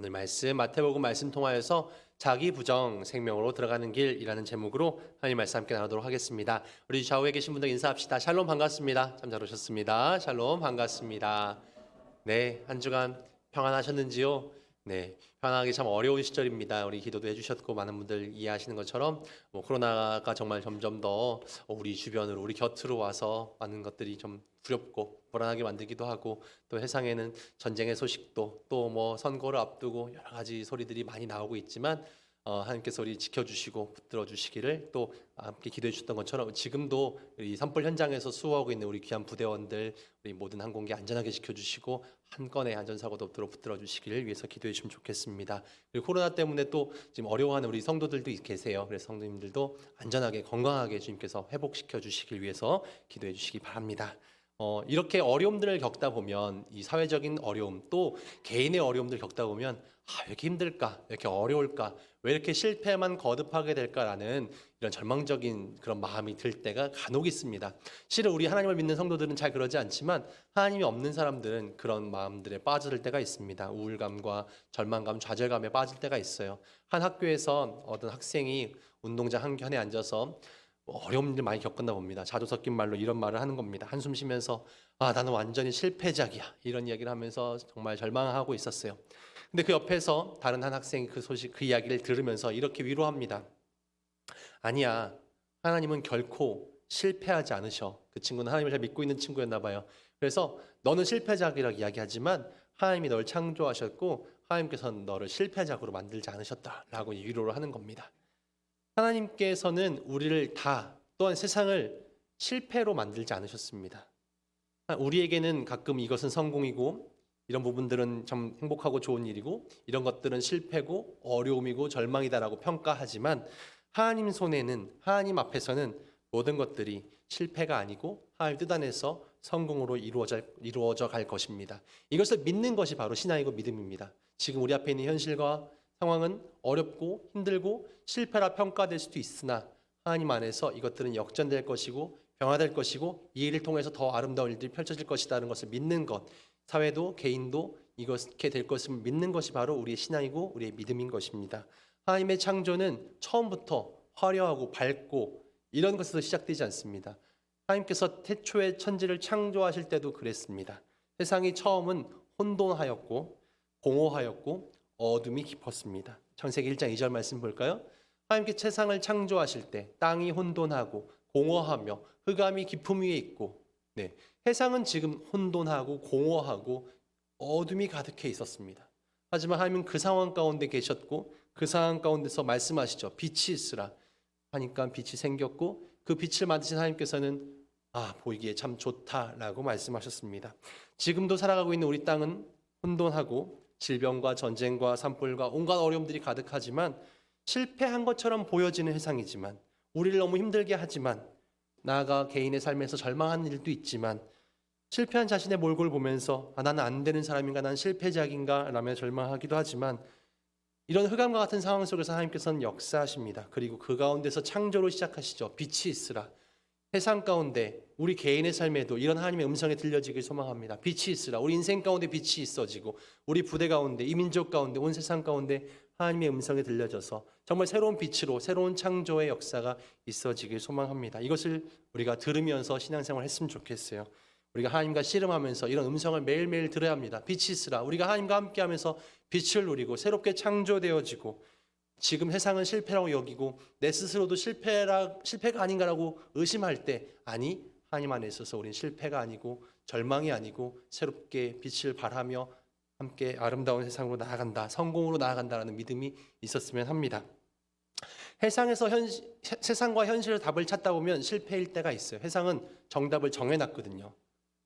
오늘 말씀 마태복음 말씀 통하여서 자기 부정 생명으로 들어가는 길이라는 제목으로 하나님 말씀 함께 나누도록 하겠습니다. 우리 좌우에 계신 분들 인사합시다. 샬롬 반갑습니다. 참 잘 오셨습니다. 샬롬 반갑습니다. 네, 한 주간 평안하셨는지요? 네, 평안하기 참 어려운 시절입니다. 우리 기도도 해주셨고 많은 분들 이해하시는 것처럼 코로나가 정말 점점 더 우리 주변으로 우리 곁으로 와서 많은 것들이 좀 두렵고 불안하게 만들기도 하고 또 세상에는 전쟁의 소식도 또 선거를 앞두고 여러 가지 소리들이 많이 나오고 있지만 하나님께서 우리 지켜주시고 붙들어 주시기를 또 함께 기도해 주셨던 것처럼 지금도 이 산불 현장에서 수호하고 있는 우리 귀한 부대원들 우리 모든 항공기 안전하게 지켜주시고 한 건의 안전사고도 없도록 붙들어 주시기를 위해서 기도해 주시면 좋겠습니다. 그리고 코로나 때문에 또 지금 어려워하는 우리 성도들도 계세요. 그래서 성도님들도 안전하게 건강하게 주님께서 회복시켜 주시길 위해서 기도해 주시기 바랍니다. 이렇게 어려움들을 겪다 보면 이 사회적인 어려움 또 개인의 어려움들을 겪다 보면 왜 이렇게 힘들까? 왜 이렇게 어려울까? 왜 이렇게 실패만 거듭하게 될까라는 이런 절망적인 그런 마음이 들 때가 간혹 있습니다. 실은 우리 하나님을 믿는 성도들은 잘 그러지 않지만 하나님이 없는 사람들은 그런 마음들에 빠질 때가 있습니다. 우울감과 절망감, 좌절감에 빠질 때가 있어요. 한 학교에서 어떤 학생이 운동장 한 켠에 앉아서 어려운 일 많이 겪었나 봅니다. 자주 섞인 말로 이런 말을 하는 겁니다. 한숨 쉬면서 나는 완전히 실패작이야 이런 이야기를 하면서 정말 절망하고 있었어요. 근데 그 옆에서 다른 한 학생이 그 이야기를 들으면서 이렇게 위로합니다. 아니야, 하나님은 결코 실패하지 않으셔. 그 친구는 하나님을 잘 믿고 있는 친구였나 봐요. 그래서 너는 실패작이라고 이야기하지만 하나님이 널 창조하셨고 하나님께서는 너를 실패작으로 만들지 않으셨다라고 위로를 하는 겁니다. 하나님께서는 우리를 또한 세상을 실패로 만들지 않으셨습니다. 우리에게는 가끔 이것은 성공이고 이런 부분들은 참 행복하고 좋은 일이고 이런 것들은 실패고 어려움이고 절망이다라고 평가하지만 하나님 손에는 하나님 앞에서는 모든 것들이 실패가 아니고 하나님 뜻 안에서 성공으로 이루어져 갈 것입니다. 이것을 믿는 것이 바로 신앙이고 믿음입니다. 지금 우리 앞에 있는 현실과 상황은 어렵고 힘들고 실패라 평가될 수도 있으나 하나님 안에서 이것들은 역전될 것이고 변화될 것이고 이 일을 통해서 더 아름다운 일들이 펼쳐질 것이라는 것을 믿는 것, 사회도 개인도 이렇게 될 것을 믿는 것이 바로 우리의 신앙이고 우리의 믿음인 것입니다. 하나님의 창조는 처음부터 화려하고 밝고 이런 것에서 시작되지 않습니다. 하나님께서 태초에 천지를 창조하실 때도 그랬습니다. 세상이 처음은 혼돈하였고 공허하였고 어둠이 깊었습니다. 창세기 1장 2절 말씀 볼까요? 하나님께 세상을 창조하실 때 땅이 혼돈하고 공허하며 흑암이 깊음 위에 있고 세상은 지금 혼돈하고 공허하고 어둠이 가득해 있었습니다. 하지만 하나님은 그 상황 가운데 계셨고 그 상황 가운데서 말씀하시죠. 빛이 있으라 하니까 빛이 생겼고 그 빛을 만드신 하나님께서는 보이기에 참 좋다라고 말씀하셨습니다. 지금도 살아가고 있는 우리 땅은 혼돈하고 질병과 전쟁과 산불과 온갖 어려움들이 가득하지만 실패한 것처럼 보여지는 세상이지만 우리를 너무 힘들게 하지만 나아가 개인의 삶에서 절망하는 일도 있지만 실패한 자신의 몰골을 보면서 나는 안 되는 사람인가 나는 실패작인가 라며 절망하기도 하지만 이런 흑암과 같은 상황 속에서 하나님께서는 역사하십니다. 그리고 그 가운데서 창조로 시작하시죠. 빛이 있으라. 세상 가운데 우리 개인의 삶에도 이런 하나님의 음성이 들려지길 소망합니다. 빛이 있으라. 우리 인생 가운데 빛이 있어지고 우리 부대 가운데 이 민족 가운데 온 세상 가운데 하나님의 음성이 들려져서 정말 새로운 빛으로 새로운 창조의 역사가 있어지길 소망합니다. 이것을 우리가 들으면서 신앙생활을 했으면 좋겠어요. 우리가 하나님과 씨름하면서 이런 음성을 매일매일 들어야 합니다. 빛이 있으라. 우리가 하나님과 함께하면서 빛을 누리고 새롭게 창조되어지고 지금 세상은 실패라고 여기고 내 스스로도 실패가 아닌가라고 의심할 때 아니 하나님 안에 있어서 우린 실패가 아니고 절망이 아니고 새롭게 빛을 발하며 함께 아름다운 세상으로 나아간다. 성공으로 나아간다라는 믿음이 있었으면 합니다. 세상과 현실의 답을 찾다 보면 실패일 때가 있어요. 세상은 정답을 정해놨거든요.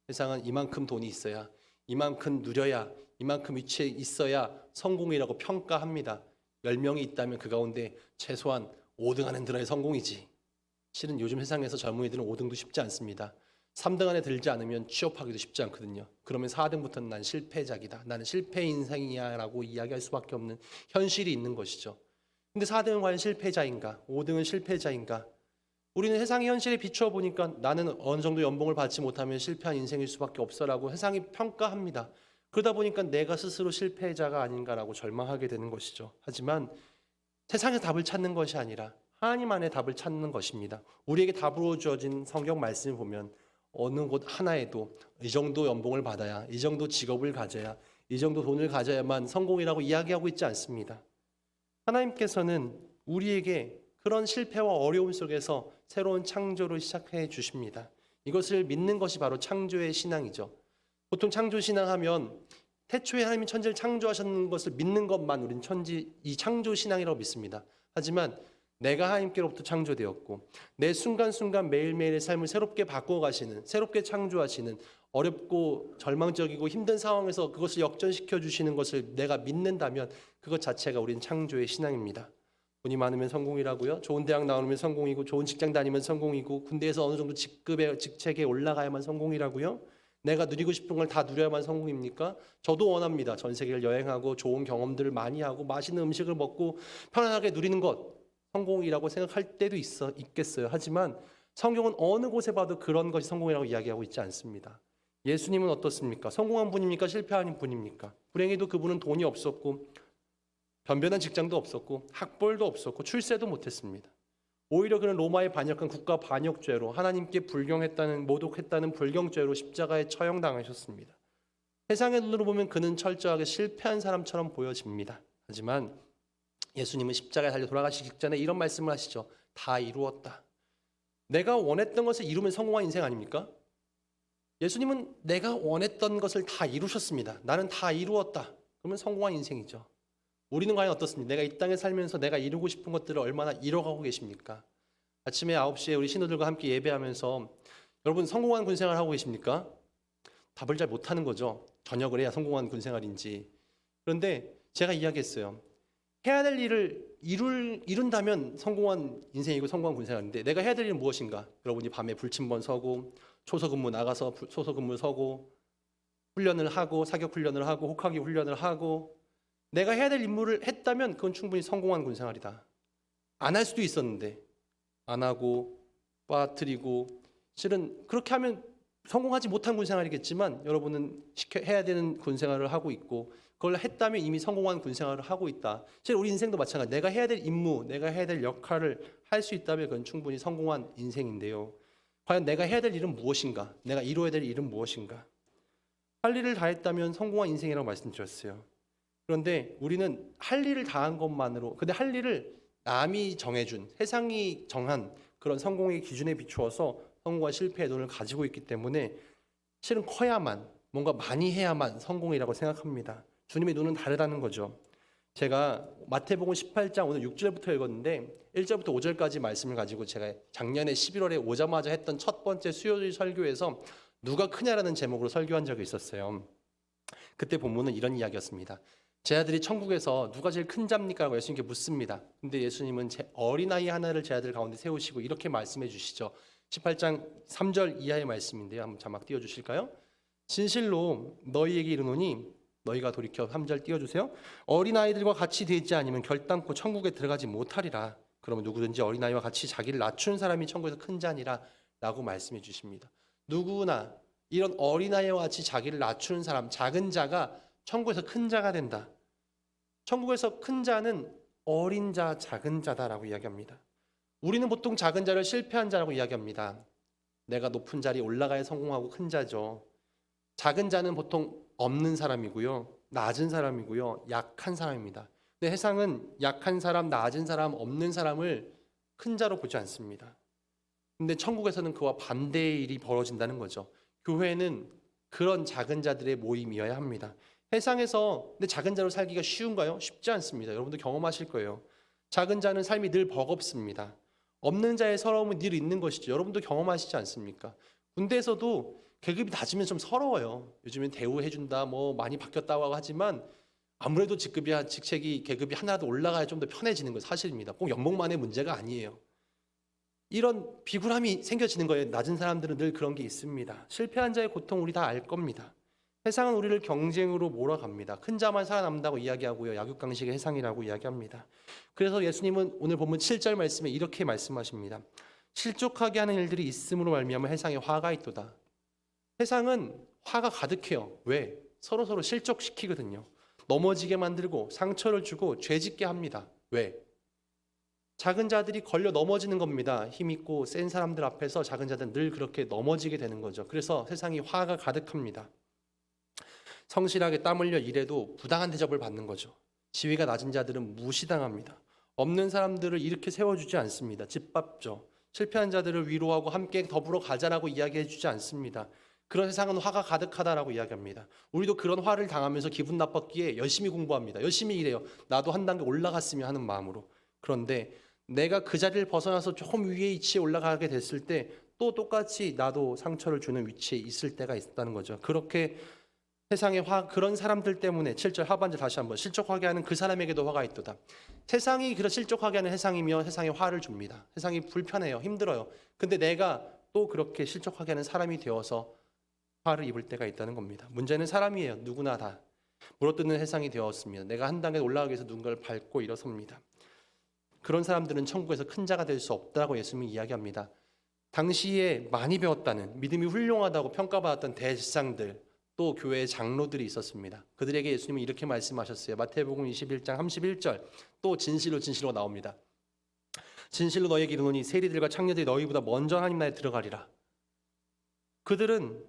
세상은 이만큼 돈이 있어야 이만큼 누려야 이만큼 위치에 있어야 성공이라고 평가합니다. 10명이 있다면 그 가운데 최소한 5등 안에 들어야 성공이지. 실은 요즘 세상에서 젊은이들은 5등도 쉽지 않습니다. 3등 안에 들지 않으면 취업하기도 쉽지 않거든요. 그러면 4등부터는 난 실패작이다. 나는 실패 인생이야 라고 이야기할 수밖에 없는 현실이 있는 것이죠. 근데 4등은 과연 실패자인가? 5등은 실패자인가? 우리는 세상의 현실에 비추어 보니까 나는 어느 정도 연봉을 받지 못하면 실패한 인생일 수밖에 없어라고 세상이 평가합니다. 그러다 보니까 내가 스스로 실패자가 아닌가라고 절망하게 되는 것이죠. 하지만 세상의 답을 찾는 것이 아니라 하나님 안에 답을 찾는 것입니다. 우리에게 답으로 주어진 성경 말씀을 보면 어느 곳 하나에도 이 정도 연봉을 받아야, 이 정도 직업을 가져야, 이 정도 돈을 가져야만 성공이라고 이야기하고 있지 않습니다. 하나님께서는 우리에게 그런 실패와 어려움 속에서 새로운 창조를 시작해 주십니다. 이것을 믿는 것이 바로 창조의 신앙이죠. 보통 창조 신앙하면 태초에 하나님이 천지를 창조하셨는 것을 믿는 것만 우리는 이 창조 신앙이라고 믿습니다. 하지만 내가 하나님께로부터 창조되었고 내 순간순간 매일매일의 삶을 새롭게 바꿔가시는, 새롭게 창조하시는, 어렵고 절망적이고 힘든 상황에서 그것을 역전시켜 주시는 것을 내가 믿는다면 그것 자체가 우리는 창조의 신앙입니다. 돈이 많으면 성공이라고요? 좋은 대학 나오면 성공이고, 좋은 직장 다니면 성공이고, 군대에서 어느 정도 직책에 올라가야만 성공이라고요? 내가 누리고 싶은 걸 다 누려야만 성공입니까? 저도 원합니다. 전 세계를 여행하고 좋은 경험들을 많이 하고 맛있는 음식을 먹고 편안하게 누리는 것, 성공이라고 생각할 때도 있겠어요. 하지만 성경은 어느 곳에 봐도 그런 것이 성공이라고 이야기하고 있지 않습니다. 예수님은 어떻습니까? 성공한 분입니까? 실패한 분입니까? 불행히도 그분은 돈이 없었고 변변한 직장도 없었고 학벌도 없었고 출세도 못했습니다. 오히려 그는 로마에 반역한 국가 반역죄로 하나님께 모독했다는 불경죄로 십자가에 처형당하셨습니다. 세상의 눈으로 보면 그는 철저하게 실패한 사람처럼 보여집니다. 하지만 예수님은 십자가에 달려 돌아가시기 직전에 이런 말씀을 하시죠. 다 이루었다. 내가 원했던 것을 이루면 성공한 인생 아닙니까? 예수님은 내가 원했던 것을 다 이루셨습니다. 나는 다 이루었다. 그러면 성공한 인생이죠. 우리는 과연 어떻습니까? 내가 이 땅에 살면서 내가 이루고 싶은 것들을 얼마나 이뤄가고 계십니까? 아침에 9시에 우리 신도들과 함께 예배하면서 여러분 성공한 군생활 하고 계십니까? 답을 잘 못하는 거죠. 저녁을 해야 성공한 군생활인지. 그런데 제가 이야기했어요. 해야 될 일을 이룬다면 성공한 인생이고 성공한 군생활인데 내가 해야 될 일은 무엇인가? 여러분이 밤에 불침번 서고 초소근무 나가서 소소근무 서고 훈련을 하고 사격 훈련을 하고 혹하기 훈련을 하고 내가 해야 될 임무를 했다면 그건 충분히 성공한 군생활이다. 안 할 수도 있었는데 안 하고 빠뜨리고 실은 그렇게 하면 성공하지 못한 군생활이겠지만 여러분은 해야 되는 군생활을 하고 있고 그걸 했다면 이미 성공한 군생활을 하고 있다. 실은 우리 인생도 마찬가지. 내가 해야 될 임무, 내가 해야 될 역할을 할 수 있다면 그건 충분히 성공한 인생인데요. 과연 내가 해야 될 일은 무엇인가? 내가 이루어야 될 일은 무엇인가? 할 일을 다 했다면 성공한 인생이라고 말씀드렸어요. 그런데 우리는 할 일을 다 한 것만으로, 근데 할 일을 남이 정해준, 세상이 정한 그런 성공의 기준에 비추어서 성공과 실패의 눈을 가지고 있기 때문에 실은 커야만, 뭔가 많이 해야만 성공이라고 생각합니다. 주님의 눈은 다르다는 거죠. 제가 마태복음 18장 오늘 6절부터 읽었는데 1절부터 5절까지 말씀을 가지고 제가 작년에 11월에 오자마자 했던 첫 번째 수요일 설교에서 누가 크냐라는 제목으로 설교한 적이 있었어요. 그때 본문은 이런 이야기였습니다. 제 아들이 천국에서 누가 제일 큰 자입니까? 라고 예수님께 묻습니다. 근데 예수님은 제 어린아이 하나를 제 아들 가운데 세우시고 이렇게 말씀해 주시죠. 18장 3절 이하의 말씀인데요. 한번 자막 띄워주실까요? 진실로 너희에게 이르노니 너희가 돌이켜 3절 띄워주세요. 어린아이들과 같이 되지 않으면 결단코 천국에 들어가지 못하리라. 그러면 누구든지 어린아이와 같이 자기를 낮추는 사람이 천국에서 큰 자니라 라고 말씀해 주십니다. 누구나 이런 어린아이와 같이 자기를 낮추는 사람, 작은 자가 천국에서 큰 자가 된다. 천국에서 큰 자는 어린 자, 작은 자다라고 이야기합니다. 우리는 보통 작은 자를 실패한 자라고 이야기합니다. 내가 높은 자리에 올라가야 성공하고 큰 자죠. 작은 자는 보통 없는 사람이고요. 낮은 사람이고요. 약한 사람입니다. 근데 세상은 약한 사람, 낮은 사람, 없는 사람을 큰 자로 보지 않습니다. 근데 천국에서는 그와 반대의 일이 벌어진다는 거죠. 교회는 그런 작은 자들의 모임이어야 합니다. 세상에서 근데 작은 자로 살기가 쉬운가요? 쉽지 않습니다. 여러분도 경험하실 거예요. 작은 자는 삶이 늘 버겁습니다. 없는 자의 서러움은 늘 있는 것이죠. 여러분도 경험하시지 않습니까? 군대에서도 계급이 낮으면 좀 서러워요. 요즘엔 대우해준다, 뭐 많이 바뀌었다고 하지만 아무래도 직책이 계급이 하나라도 올라가야 좀 더 편해지는 건 사실입니다. 꼭 연봉만의 문제가 아니에요. 이런 비굴함이 생겨지는 거예요. 낮은 사람들은 늘 그런 게 있습니다. 실패한 자의 고통 우리 다 알 겁니다. 세상은 우리를 경쟁으로 몰아갑니다. 큰 자만 살아남는다고 이야기하고요. 약육강식의 세상이라고 이야기합니다. 그래서 예수님은 오늘 본문 7절 말씀에 이렇게 말씀하십니다. 실족하게 하는 일들이 있음으로 말미암아 세상에 화가 있도다. 세상은 화가 가득해요. 왜? 서로서로 실족시키거든요. 넘어지게 만들고 상처를 주고 죄짓게 합니다. 왜? 작은 자들이 걸려 넘어지는 겁니다. 힘있고 센 사람들 앞에서 작은 자들은 늘 그렇게 넘어지게 되는 거죠. 그래서 세상이 화가 가득합니다. 성실하게 땀 흘려 일해도 부당한 대접을 받는 거죠. 지위가 낮은 자들은 무시당합니다. 없는 사람들을 이렇게 세워주지 않습니다. 짓밟죠. 실패한 자들을 위로하고 함께 더불어 가자라고 이야기해주지 않습니다. 그런 세상은 화가 가득하다라고 이야기합니다. 우리도 그런 화를 당하면서 기분 나빴기에 열심히 공부합니다. 열심히 일해요. 나도 한 단계 올라갔으면 하는 마음으로. 그런데 내가 그 자리를 벗어나서 조금 위에 위치에 올라가게 됐을 때 또 똑같이 나도 상처를 주는 위치에 있을 때가 있다는 거죠. 그렇게 세상의 그런 사람들 때문에 7절 하반절 다시 한번 실족하게 하는 그 사람에게도 화가 있도다. 세상이 그런 실족하게 하는 세상이며 세상에 화를 줍니다. 세상이 불편해요. 힘들어요. 근데 내가 또 그렇게 실족하게 하는 사람이 되어서 화를 입을 때가 있다는 겁니다. 문제는 사람이에요. 누구나 다. 물어뜯는 세상이 되었습니다. 내가 한 단계 올라가기 위해서 누군가를 밟고 일어섭니다. 그런 사람들은 천국에서 큰 자가 될 수 없다고 예수님이 이야기합니다. 당시에 많이 배웠다는 믿음이 훌륭하다고 평가받았던 대제사장들 또 교회의 장로들이 있었습니다. 그들에게 예수님은 이렇게 말씀하셨어요. 마태복음 21장 31절 또 진실로 나옵니다. 진실로 너희에게 이르노니 세리들과 창녀들이 너희보다 먼저 하나님 나라에 들어가리라. 그들은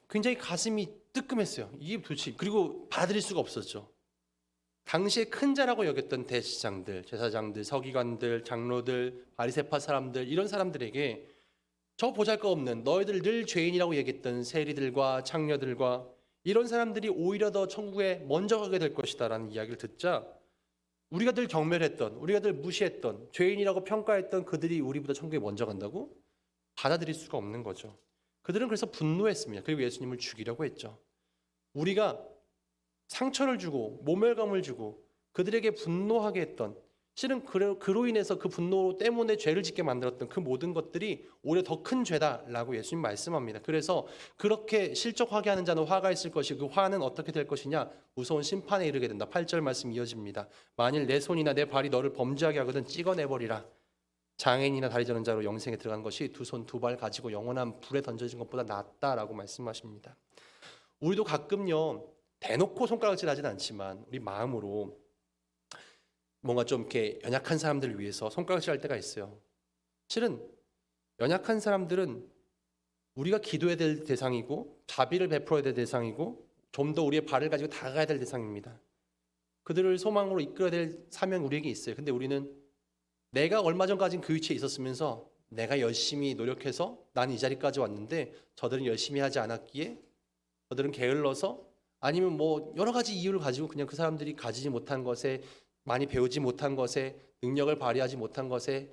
굉장히 가슴이 뜨끔했어요. 이게 도대체 그리고 받아들일 수가 없었죠. 당시에 큰 자라고 여겼던 대제사장들, 제사장들, 서기관들, 장로들, 바리새파 사람들 이런 사람들에게 저 보잘것없는 너희들 늘 죄인이라고 얘기했던 세리들과 창녀들과 이런 사람들이 오히려 더 천국에 먼저 가게 될 것이다라는 이야기를 듣자 우리가 늘 경멸했던, 우리가 늘 무시했던, 죄인이라고 평가했던 그들이 우리보다 천국에 먼저 간다고? 받아들일 수가 없는 거죠. 그들은 그래서 분노했습니다. 그리고 예수님을 죽이려고 했죠. 우리가 상처를 주고 모멸감을 주고 그들에게 분노하게 했던 실은 그로 인해서 그 분노 때문에 죄를 짓게 만들었던 그 모든 것들이 오히려 더 큰 죄다라고 예수님 말씀합니다. 그래서 그렇게 실족하게 하는 자는 화가 있을 것이고 그 화는 어떻게 될 것이냐? 무서운 심판에 이르게 된다. 8절 말씀 이어집니다. 만일 내 손이나 내 발이 너를 범죄하게 하거든 찍어내버리라. 장애인이나 다리 저는 자로 영생에 들어간 것이 두 손 두 발 가지고 영원한 불에 던져진 것보다 낫다라고 말씀하십니다. 우리도 가끔요 대놓고 손가락질 하진 않지만 우리 마음으로 뭔가 좀 이렇게 연약한 사람들을 위해서 손가락질 할 때가 있어요. 실은 연약한 사람들은 우리가 기도해야 될 대상이고 자비를 베풀어야 될 대상이고 좀 더 우리의 발을 가지고 다가가야 될 대상입니다. 그들을 소망으로 이끌어야 될 사명이 우리에게 있어요. 근데 우리는 내가 얼마 전까지는 그 위치에 있었으면서 내가 열심히 노력해서 난 이 자리까지 왔는데 저들은 열심히 하지 않았기에 저들은 게을러서 아니면 뭐 여러 가지 이유를 가지고 그냥 그 사람들이 가지지 못한 것에 많이 배우지 못한 것에 능력을 발휘하지 못한 것에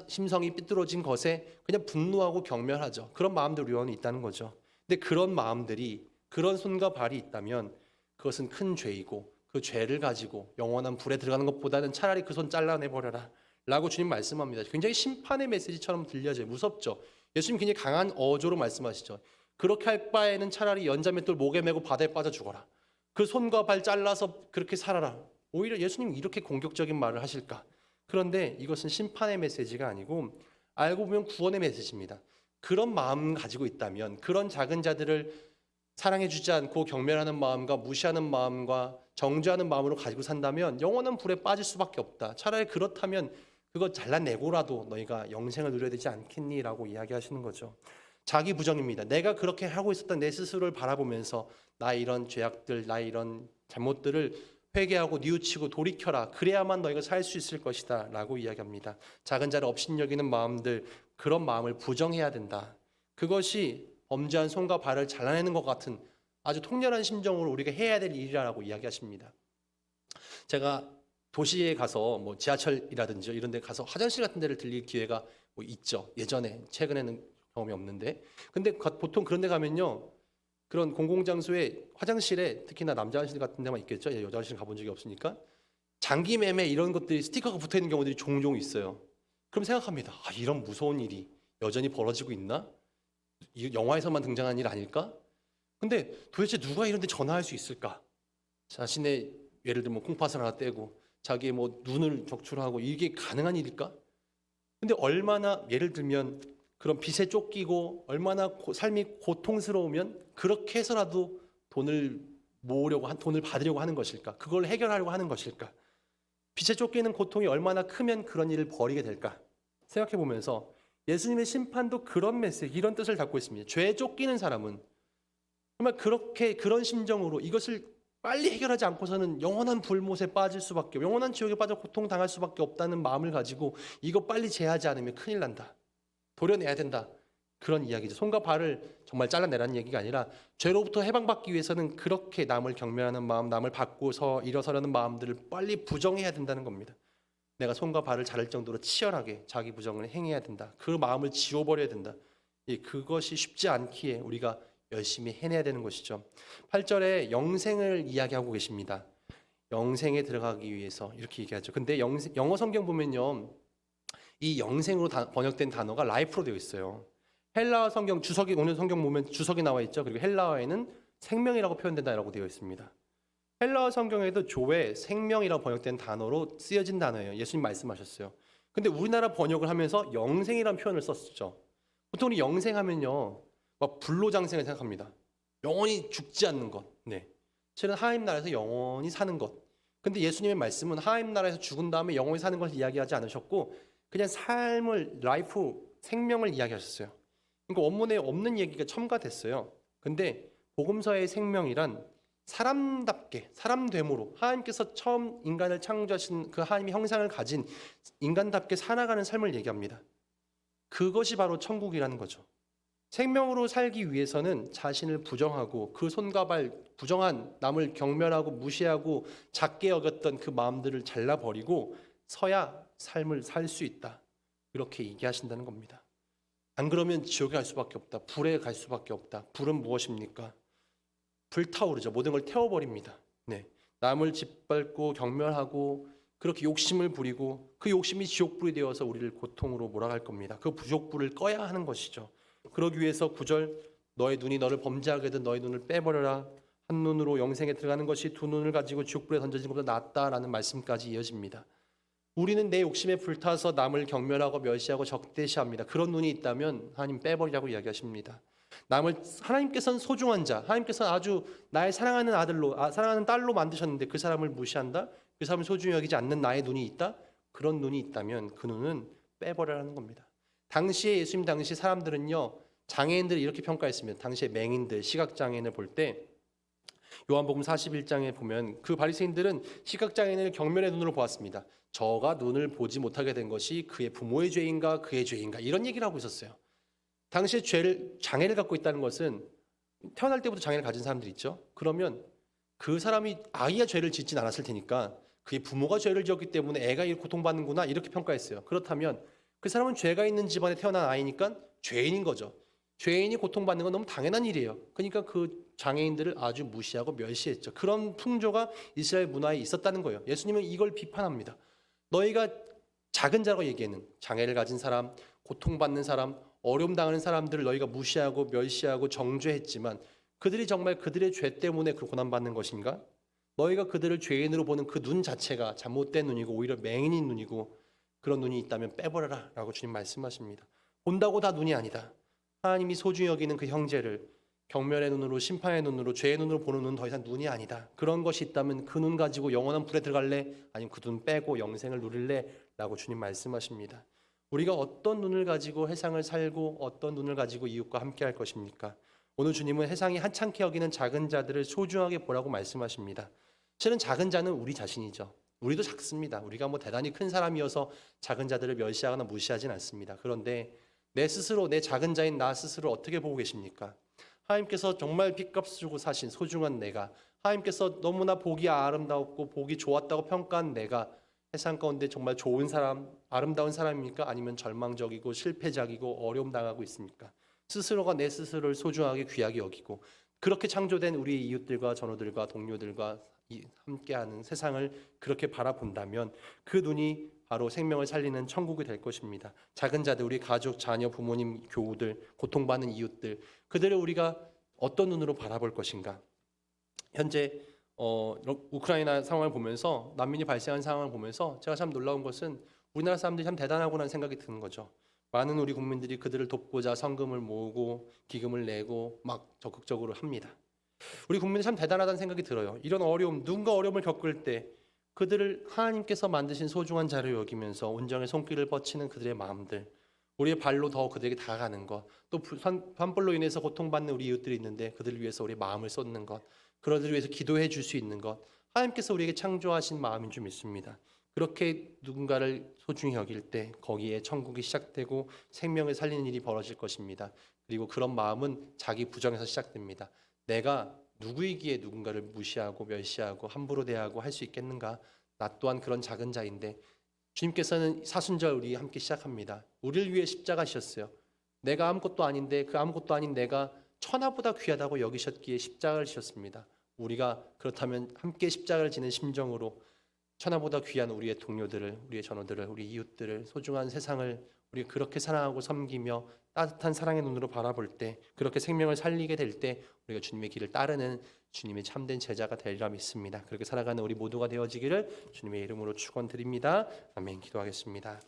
심성이 삐뚤어진 것에 그냥 분노하고 경멸하죠. 그런 마음들 우리 안에 있다는 거죠. 근데 그런 마음들이 그런 손과 발이 있다면 그것은 큰 죄이고 그 죄를 가지고 영원한 불에 들어가는 것보다는 차라리 그 손 잘라내버려라 라고 주님 말씀합니다. 굉장히 심판의 메시지처럼 들려져요. 무섭죠. 예수님 굉장히 강한 어조로 말씀하시죠. 그렇게 할 바에는 차라리 연자맷돌 목에 메고 바다에 빠져 죽어라. 그 손과 발 잘라서 그렇게 살아라. 오히려 예수님이 이렇게 공격적인 말을 하실까? 그런데 이것은 심판의 메시지가 아니고 알고 보면 구원의 메시지입니다. 그런 마음 가지고 있다면 그런 작은 자들을 사랑해주지 않고 경멸하는 마음과 무시하는 마음과 정죄하는 마음으로 가지고 산다면 영원한 불에 빠질 수밖에 없다. 차라리 그렇다면 그거 잘라내고라도 너희가 영생을 누려야 되지 않겠니? 라고 이야기하시는 거죠. 자기 부정입니다. 내가 그렇게 하고 있었던 내 스스로를 바라보면서 나의 이런 죄악들, 나의 이런 잘못들을 회개하고 뉘우치고 돌이켜라. 그래야만 너희가 살 수 있을 것이다 라고 이야기합니다. 작은 자를 업신여기는 마음들, 그런 마음을 부정해야 된다. 그것이 범죄한 손과 발을 잘라내는 것 같은 아주 통렬한 심정으로 우리가 해야 될 일이라고 이야기하십니다. 제가 도시에 가서 뭐 지하철이라든지 이런 데 가서 화장실 같은 데를 들릴 기회가 뭐 있죠. 예전에, 최근에는 경험이 없는데. 근데 보통 그런 데 가면요. 그런 공공장소에 화장실에 특히나 남자 화장실 같은 데만 있겠죠. 여자 화장실 가본 적이 없으니까. 장기 매매 이런 것들이 스티커가 붙어 있는 경우들이 종종 있어요. 그럼 생각합니다. 아, 이런 무서운 일이 여전히 벌어지고 있나? 이 영화에서만 등장한 일 아닐까? 근데 도대체 누가 이런 데 전화할 수 있을까? 자신의 예를 들면 콩팥을 하나 떼고 자기의 뭐 눈을 적출하고 이게 가능한 일일까? 근데 얼마나 예를 들면 그런 빚에 쫓기고 얼마나 삶이 고통스러우면 그렇게 해서라도 돈을 모으려고 돈을 받으려고 하는 것일까? 그걸 해결하려고 하는 것일까? 빛에 쫓기는 고통이 얼마나 크면 그런 일을 벌이게 될까? 생각해 보면서 예수님의 심판도 그런 메시지, 이런 뜻을 담고 있습니다. 죄에 쫓기는 사람은 정말 그런 심정으로 이것을 빨리 해결하지 않고서는 영원한 불못에 빠질 수밖에, 영원한 지옥에 빠져 고통당할 수밖에 없다는 마음을 가지고 이거 빨리 제하지 않으면 큰일 난다. 도려내야 된다. 그런 이야기죠. 손과 발을 정말 잘라내라는 얘기가 아니라 죄로부터 해방받기 위해서는 그렇게 남을 경멸하는 마음, 남을 바꾸서 일어서려는 마음들을 빨리 부정해야 된다는 겁니다. 내가 손과 발을 자를 정도로 치열하게 자기 부정을 행해야 된다. 그 마음을 지워버려야 된다. 그것이 쉽지 않기에 우리가 열심히 해내야 되는 것이죠. 8절에 영생을 이야기하고 계십니다. 영생에 들어가기 위해서 이렇게 얘기하죠. 근데 영어 성경 보면요, 이 영생으로 번역된 단어가 라이프로 되어 있어요. 헬라어 성경 주석이, 오늘 성경 보면 주석이 나와 있죠. 그리고 헬라어에는 생명이라고 표현된다라고 되어 있습니다. 헬라어 성경에도 조에 생명이라고 번역된 단어로 쓰여진 단어예요. 예수님 말씀하셨어요. 근데 우리나라 번역을 하면서 영생이라는 표현을 썼죠. 보통 우리 영생하면요, 막 불로장생을 생각합니다. 영원히 죽지 않는 것. 네. 실은 하나님 나라에서 영원히 사는 것. 근데 예수님의 말씀은 하나님 나라에서 죽은 다음에 영원히 사는 것을 이야기하지 않으셨고 그냥 삶을, 라이프, 생명을 이야기하셨어요. 그러니까 원문에 없는 얘기가 첨가됐어요. 근데 복음서의 생명이란 사람답게, 사람됨으로 하나님께서 처음 인간을 창조하신 그 하나님의 형상을 가진 인간답게 살아가는 삶을 얘기합니다. 그것이 바로 천국이라는 거죠. 생명으로 살기 위해서는 자신을 부정하고 그 손과 발 부정한, 남을 경멸하고 무시하고 작게 여겼던 그 마음들을 잘라버리고 서야 삶을 살 수 있다. 이렇게 얘기하신다는 겁니다. 안 그러면 지옥에 갈 수밖에 없다. 불에 갈 수밖에 없다. 불은 무엇입니까? 불타오르죠. 모든 걸 태워버립니다. 네. 남을 짓밟고 경멸하고 그렇게 욕심을 부리고 그 욕심이 지옥불이 되어서 우리를 고통으로 몰아갈 겁니다. 그 지옥불을 꺼야 하는 것이죠. 그러기 위해서 9절, 너의 눈이 너를 범죄하게 든 너의 눈을 빼버려라. 한 눈으로 영생에 들어가는 것이 두 눈을 가지고 지옥불에 던져지는 것보다 낫다라는 말씀까지 이어집니다. 우리는 내 욕심에 불타서 남을 경멸하고 멸시하고 적대시합니다. 그런 눈이 있다면 하나님 빼버리라고 이야기하십니다. 하나님께서는 소중한 자, 하나님께서는 아주 나의 사랑하는 아들로, 사랑하는 딸로 만드셨는데 그 사람을 무시한다? 그 사람을 소중히 여기지 않는 나의 눈이 있다? 그런 눈이 있다면 그 눈은 빼버리라는 겁니다. 당시에 예수님 당시 사람들은요, 장애인들을 이렇게 평가했습니다. 당시에 맹인들, 시각장애인을 볼 때 요한복음 41장에 보면 그 바리새인들은 시각장애인을 경멸의 눈으로 보았습니다. 저가 눈을 보지 못하게 된 것이 그의 부모의 죄인가 그의 죄인가 이런 얘기를 하고 있었어요. 당시에 장애를 갖고 있다는 것은 태어날 때부터 장애를 가진 사람들이 있죠. 그러면 그 사람이 아이가 죄를 짓진 않았을 테니까 그의 부모가 죄를 지었기 때문에 애가 이렇게 고통받는구나 이렇게 평가했어요. 그렇다면 그 사람은 죄가 있는 집안에 태어난 아이니까 죄인인 거죠. 죄인이 고통받는 건 너무 당연한 일이에요. 그러니까 그 장애인들을 아주 무시하고 멸시했죠. 그런 풍조가 이스라엘 문화에 있었다는 거예요. 예수님은 이걸 비판합니다. 너희가 작은 자라고 얘기하는 장애를 가진 사람, 고통받는 사람, 어려움 당하는 사람들을 너희가 무시하고 멸시하고 정죄했지만 그들이 정말 그들의 죄 때문에 그 고난받는 것인가? 너희가 그들을 죄인으로 보는 그 눈 자체가 잘못된 눈이고 오히려 맹인인 눈이고 그런 눈이 있다면 빼버려라 라고 주님 말씀하십니다. 본다고 다 눈이 아니다. 하나님이 소중히 여기는 그 형제를 경멸의 눈으로, 심판의 눈으로, 죄의 눈으로 보는 눈은 더 이상 눈이 아니다. 그런 것이 있다면 그 눈 가지고 영원한 불에 들어갈래? 아니면 그 눈 빼고 영생을 누릴래? 라고 주님 말씀하십니다. 우리가 어떤 눈을 가지고 세상을 살고 어떤 눈을 가지고 이웃과 함께 할 것입니까? 오늘 주님은 세상이 하찮게 여기는 작은 자들을 소중하게 보라고 말씀하십니다. 실은 작은 자는 우리 자신이죠. 우리도 작습니다. 우리가 뭐 대단히 큰 사람이어서 작은 자들을 멸시하거나 무시하진 않습니다. 그런데 내 스스로, 내 작은 자인 나 스스로 어떻게 보고 계십니까? 하나님께서 정말 핏값 주고 사신 소중한 내가, 하나님께서 너무나 보기 아름다웠고 보기 좋았다고 평가한 내가 세상 가운데 정말 좋은 사람, 아름다운 사람입니까? 아니면 절망적이고 실패작이고 어려움 당하고 있습니까? 스스로가 내 스스로를 소중하게 귀하게 여기고 그렇게 창조된 우리 이웃들과 전우들과 동료들과 함께하는 세상을 그렇게 바라본다면 그 눈이 바로 생명을 살리는 천국이 될 것입니다. 작은 자들, 우리 가족, 자녀, 부모님, 교우들, 고통받는 이웃들, 그들을 우리가 어떤 눈으로 바라볼 것인가? 현재 우크라이나 상황을 보면서 난민이 발생한 상황을 보면서 제가 참 놀라운 것은 우리나라 사람들이 참 대단하구나 생각이 드는 거죠. 많은 우리 국민들이 그들을 돕고자 성금을 모으고 기금을 내고 막 적극적으로 합니다. 우리 국민은 참 대단하다는 생각이 들어요. 이런 어려움, 누군가 어려움을 겪을 때 그들을 하나님께서 만드신 소중한 자를 여기면서 온전히 손길을 뻗치는 그들의 마음들, 우리의 발로 더 그들에게 다가가는 것, 또 산불로 인해서 고통받는 우리 이웃들이 있는데 그들을 위해서 우리 마음을 쏟는 것, 그들을 위해서 기도해 줄 수 있는 것, 하나님께서 우리에게 창조하신 마음인 줄 믿습니다. 그렇게 누군가를 소중히 여길 때 거기에 천국이 시작되고 생명을 살리는 일이 벌어질 것입니다. 그리고 그런 마음은 자기 부정에서 시작됩니다. 내가 누구이기에 누군가를 무시하고 멸시하고 함부로 대하고 할 수 있겠는가? 나 또한 그런 작은 자인데 주님께서는 사순절 우리 함께 시작합니다. 우리를 위해 십자가셨어요. 내가 아무것도 아닌데 그 아무것도 아닌 내가 천하보다 귀하다고 여기셨기에 십자가를 지셨습니다. 우리가 그렇다면 함께 십자가를 지는 심정으로 천하보다 귀한 우리의 동료들을, 우리의 전우들을, 우리 이웃들을, 소중한 세상을 우리가 그렇게 사랑하고 섬기며 따뜻한 사랑의 눈으로 바라볼 때, 그렇게 생명을 살리게 될 때 우리가 주님의 길을 따르는 주님의 참된 제자가 되리라 믿습니다. 그렇게 살아가는 우리 모두가 되어지기를 주님의 이름으로 축원드립니다. 아멘. 기도하겠습니다.